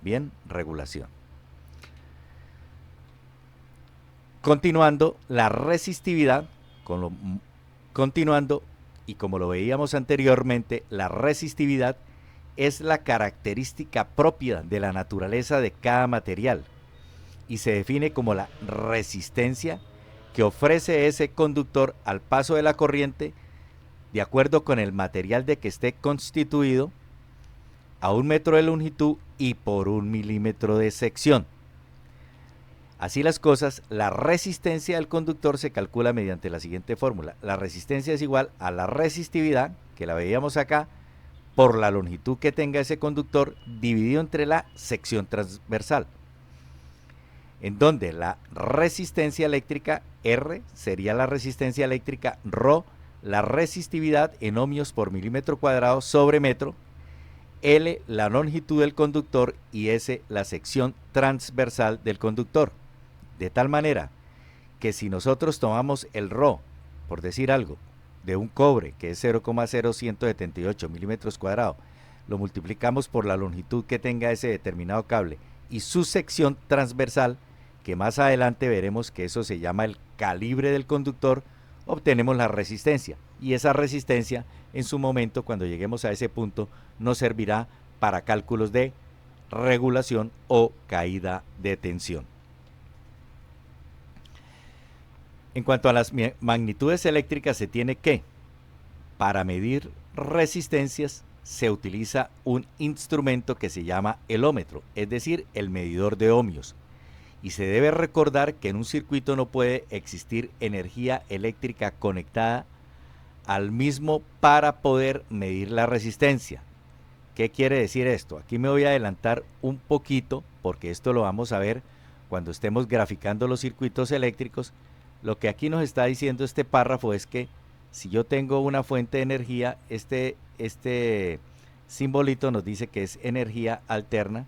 también regulación. Continuando, la resistividad, continuando, y como lo veíamos anteriormente, la resistividad es la característica propia de la naturaleza de cada material y se define como la resistencia que ofrece ese conductor al paso de la corriente de acuerdo con el material de que esté constituido, a 1 metro de longitud y por 1 milímetro de sección. Así las cosas, la resistencia del conductor se calcula mediante la siguiente fórmula. La resistencia es igual a la resistividad, que la veíamos acá, por la longitud que tenga ese conductor dividido entre la sección transversal, en donde la resistencia eléctrica R sería la resistencia eléctrica, ρ la resistividad en ohmios por milímetro cuadrado sobre metro, L la longitud del conductor y S la sección transversal del conductor. De tal manera que si nosotros tomamos el ρ, por decir algo, de un cobre que es 0,0178 milímetros cuadrados, lo multiplicamos por la longitud que tenga ese determinado cable y su sección transversal, que más adelante veremos que eso se llama el calibre del conductor, obtenemos la resistencia. Y esa resistencia, en su momento, cuando lleguemos a ese punto, nos servirá para cálculos de regulación o caída de tensión. En cuanto a las magnitudes eléctricas, se tiene que, para medir resistencias, se utiliza un instrumento que se llama el ómetro, es decir, el medidor de ohmios. Y se debe recordar que en un circuito no puede existir energía eléctrica conectada al mismo para poder medir la resistencia. ¿Qué quiere decir esto? Aquí me voy a adelantar un poquito porque esto lo vamos a ver cuando estemos graficando los circuitos eléctricos. Lo que aquí nos está diciendo este párrafo es que si yo tengo una fuente de energía, este simbolito nos dice que es energía alterna.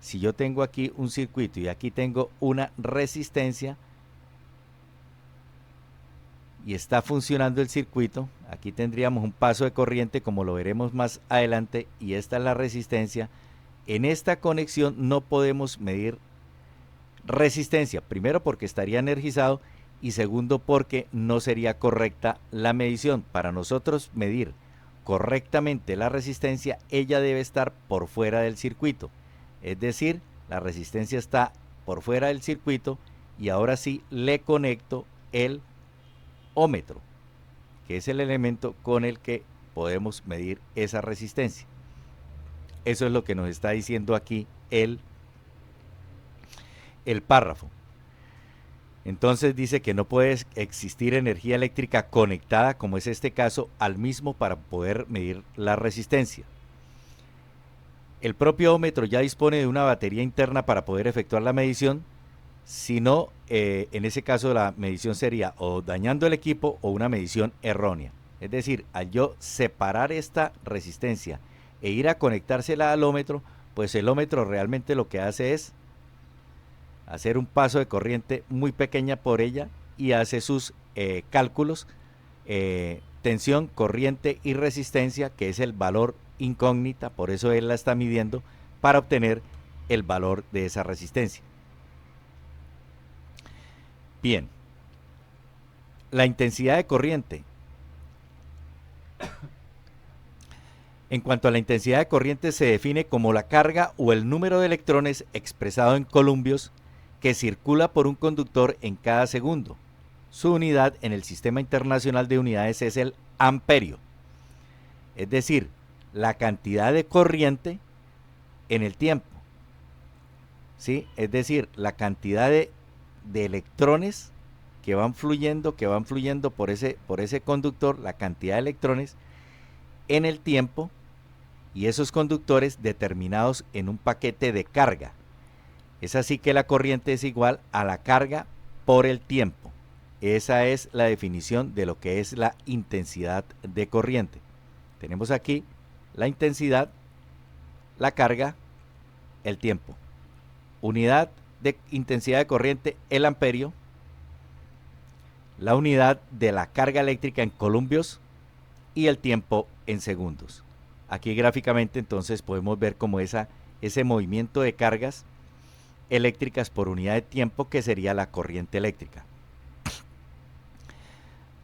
Si yo tengo aquí un circuito y aquí tengo una resistencia y está funcionando el circuito, aquí tendríamos un paso de corriente como lo veremos más adelante y esta es la resistencia. En esta conexión no podemos medir resistencia, primero porque estaría energizado y segundo porque no sería correcta la medición. Para nosotros medir correctamente la resistencia, ella debe estar por fuera del circuito. Es decir, la resistencia está por fuera del circuito y ahora sí le conecto el ómetro, que es el elemento con el que podemos medir esa resistencia. Eso es lo que nos está diciendo aquí el párrafo. Entonces dice que no puede existir energía eléctrica conectada, como es este caso, al mismo para poder medir la resistencia. El propio ómetro ya dispone de una batería interna para poder efectuar la medición, si no, en ese caso la medición sería o dañando el equipo o una medición errónea. Es decir, al yo separar esta resistencia e ir a conectársela al ómetro, pues el ómetro realmente lo que hace es hacer un paso de corriente muy pequeña por ella y hace sus cálculos, tensión, corriente y resistencia, que es el valor incógnita, por eso él la está midiendo para obtener el valor de esa resistencia. Bien, la intensidad de corriente. En cuanto a la intensidad de corriente, se define como la carga o el número de electrones expresado en columpios que circula por un conductor en cada segundo. Su unidad en el Sistema Internacional de Unidades es el amperio, es decir, la cantidad de corriente en el tiempo, ¿sí? Es decir, la cantidad de electrones que van fluyendo por ese conductor, la cantidad de electrones en el tiempo y esos conductores determinados en un paquete de carga. Es así que la corriente es igual a la carga por el tiempo. Esa es la definición de lo que es la intensidad de corriente. Tenemos aquí la intensidad, la carga, el tiempo. Unidad de intensidad de corriente, el amperio. La unidad de la carga eléctrica en columpios y el tiempo en segundos. Aquí gráficamente entonces podemos ver como esa ese movimiento de cargas eléctricas por unidad de tiempo, que sería la corriente eléctrica.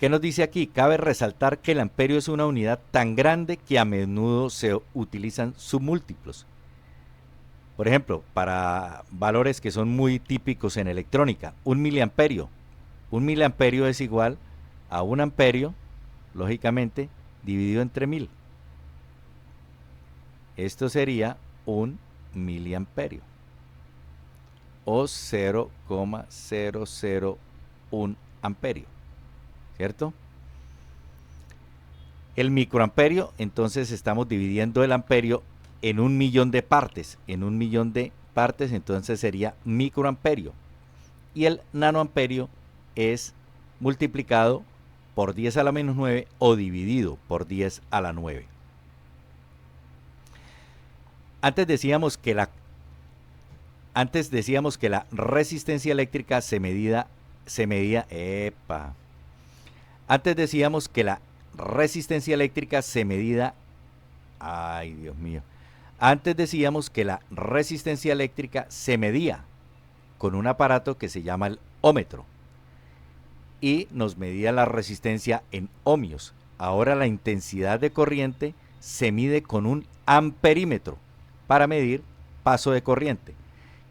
¿Qué nos dice aquí? Cabe resaltar que el amperio es una unidad tan grande que a menudo se utilizan submúltiplos. Por ejemplo, para valores que son muy típicos en electrónica, un miliamperio. Un miliamperio es igual a un amperio, lógicamente, dividido entre 1000. Esto sería un miliamperio o 0,001 amperio, ¿cierto? El microamperio, entonces estamos dividiendo el amperio en 1.000.000 de partes. En 1.000.000 de partes, entonces sería microamperio. Y el nanoamperio es multiplicado por 10 a la menos 9 o dividido por 10 a la 9. Antes decíamos que la resistencia eléctrica se medía. Antes decíamos que la resistencia eléctrica se medía. Ay, Dios mío. Antes decíamos que la resistencia eléctrica se medía con un aparato que se llama el ómetro y nos medía la resistencia en ohmios. Ahora la intensidad de corriente se mide con un amperímetro para medir paso de corriente,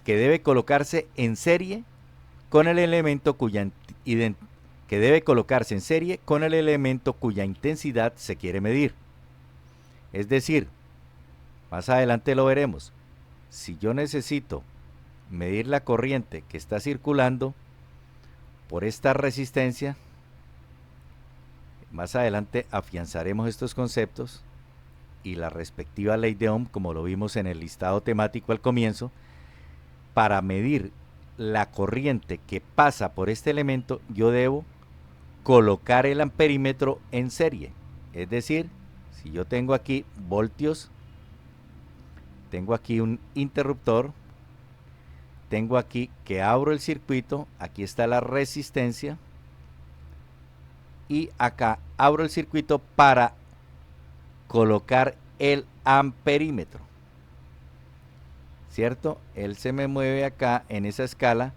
que debe colocarse en serie con el elemento cuya intensidad se quiere medir. Es decir, más adelante lo veremos, si yo necesito medir la corriente que está circulando por esta resistencia, más adelante afianzaremos estos conceptos y la respectiva ley de Ohm, como lo vimos en el listado temático al comienzo. Para medir la corriente que pasa por este elemento, yo debo colocar el amperímetro en serie. Es decir, si yo tengo aquí voltios, tengo aquí un interruptor, tengo aquí que abro el circuito, aquí está la resistencia y acá abro el circuito para colocar el amperímetro, ¿cierto? Él se me mueve acá en esa escala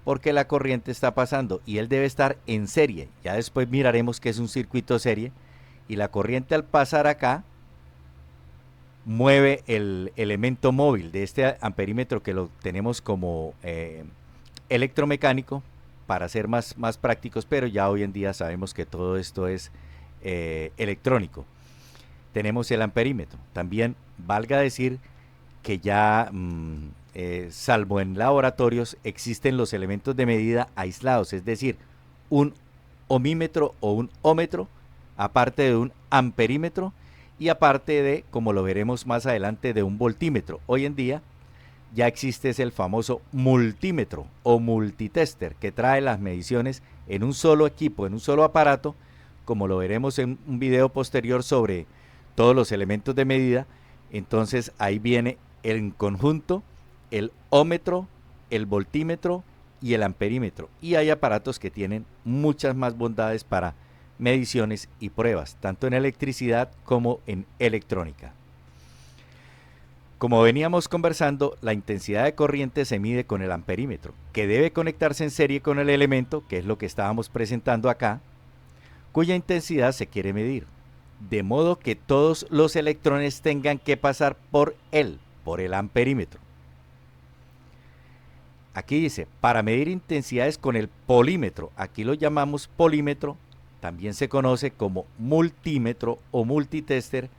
porque la corriente está pasando y él debe estar en serie. Ya después miraremos que es un circuito serie y la corriente al pasar acá mueve el elemento móvil de este amperímetro, que lo tenemos como electromecánico para ser más prácticos, pero ya hoy en día sabemos que todo esto es electrónico. Tenemos el amperímetro. También valga decir que ya salvo en laboratorios existen los elementos de medida aislados, es decir, un ohmímetro o un ómetro, aparte de un amperímetro y aparte de, como lo veremos más adelante, de un voltímetro. Hoy en día ya existe el famoso multímetro o multitester, que trae las mediciones en un solo equipo, en un solo aparato, como lo veremos en un video posterior sobre todos los elementos de medida. Entonces ahí viene en conjunto el ómetro, el voltímetro y el amperímetro, y hay aparatos que tienen muchas más bondades para mediciones y pruebas, tanto en electricidad como en electrónica. Como veníamos conversando, la intensidad de corriente se mide con el amperímetro, que debe conectarse en serie con el elemento, que es lo que estábamos presentando acá, cuya intensidad se quiere medir, de modo que todos los electrones tengan que pasar por él, por el amperímetro. Aquí dice, para medir intensidades con el polímetro, aquí lo llamamos polímetro, también se conoce como multímetro o multitester,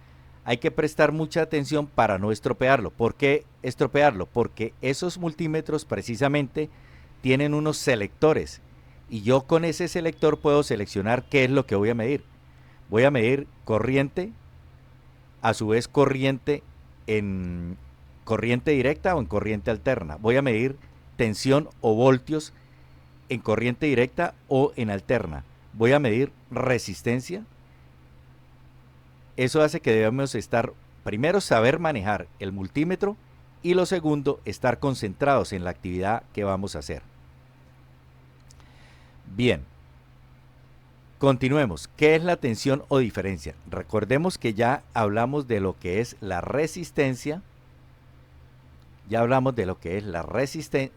hay que prestar mucha atención para no estropearlo. ¿Por qué estropearlo? Porque esos multímetros precisamente tienen unos selectores y yo con ese selector puedo seleccionar qué es lo que voy a medir. Voy a medir corriente, a su vez corriente en corriente directa o en corriente alterna. Voy a medir tensión o voltios en corriente directa o en alterna. Voy a medir resistencia. Eso hace que debamos estar, primero, saber manejar el multímetro y lo segundo, estar concentrados en la actividad que vamos a hacer. Bien, continuemos. ¿Qué es la tensión o diferencia? Recordemos que ya hablamos de lo que es la resistencia Ya hablamos de lo que es la resistencia.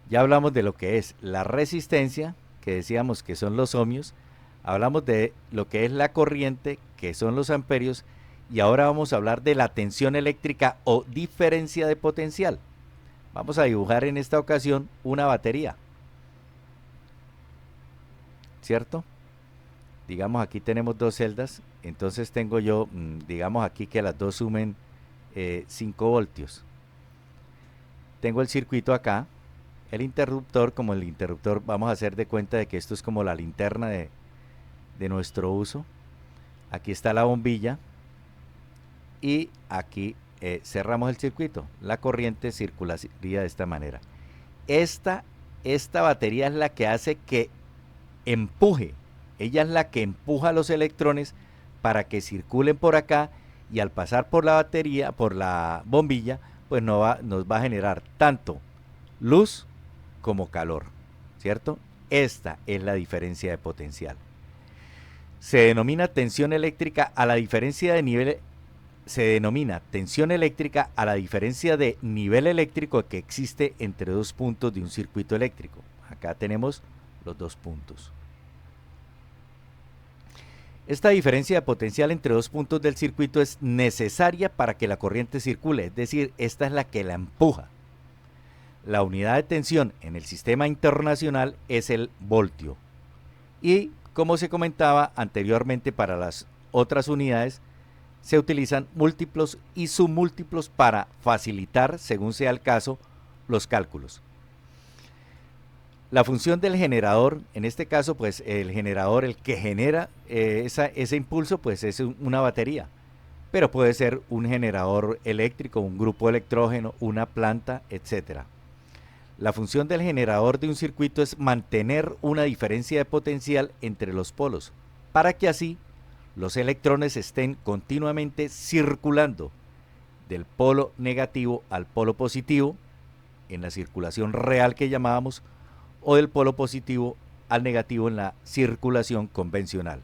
Ya hablamos de lo que es la resistencia, que decíamos que son los ohmios. Hablamos de lo que es la corriente, que son los amperios. Y ahora vamos a hablar de la tensión eléctrica o diferencia de potencial. Vamos a dibujar en esta ocasión una batería, ¿cierto? Digamos aquí tenemos dos celdas, entonces tengo yo, digamos aquí que las dos sumen 5 voltios. Tengo el circuito acá, el interruptor, como el interruptor, vamos a hacer de cuenta de que esto es como la linterna de nuestro uso. Aquí está la bombilla y aquí cerramos el circuito. La corriente circularía de esta manera. Esta batería es la que hace que empuje. Ella es la que empuja los electrones para que circulen por acá, y al pasar por la batería, por la bombilla, pues nos va a generar tanto luz como calor, ¿cierto? Esta es la diferencia de potencial. Se denomina tensión eléctrica a la diferencia de nivel. Se denomina tensión eléctrica a la diferencia de nivel eléctrico que existe entre dos puntos de un circuito eléctrico. Acá tenemos los dos puntos. Esta diferencia de potencial entre dos puntos del circuito es necesaria para que la corriente circule, es decir, esta es la que la empuja. La unidad de tensión en el sistema internacional es el voltio. Y como se comentaba anteriormente, para las otras unidades se utilizan múltiplos y submúltiplos para facilitar, según sea el caso, los cálculos. La función del generador, en este caso, pues el generador, el que genera ese impulso, pues es una batería. Pero puede ser un generador eléctrico, un grupo electrógeno, una planta, etc. La función del generador de un circuito es mantener una diferencia de potencial entre los polos, para que así los electrones estén continuamente circulando del polo negativo al polo positivo, en la circulación real que llamábamos, o del polo positivo al negativo en la circulación convencional.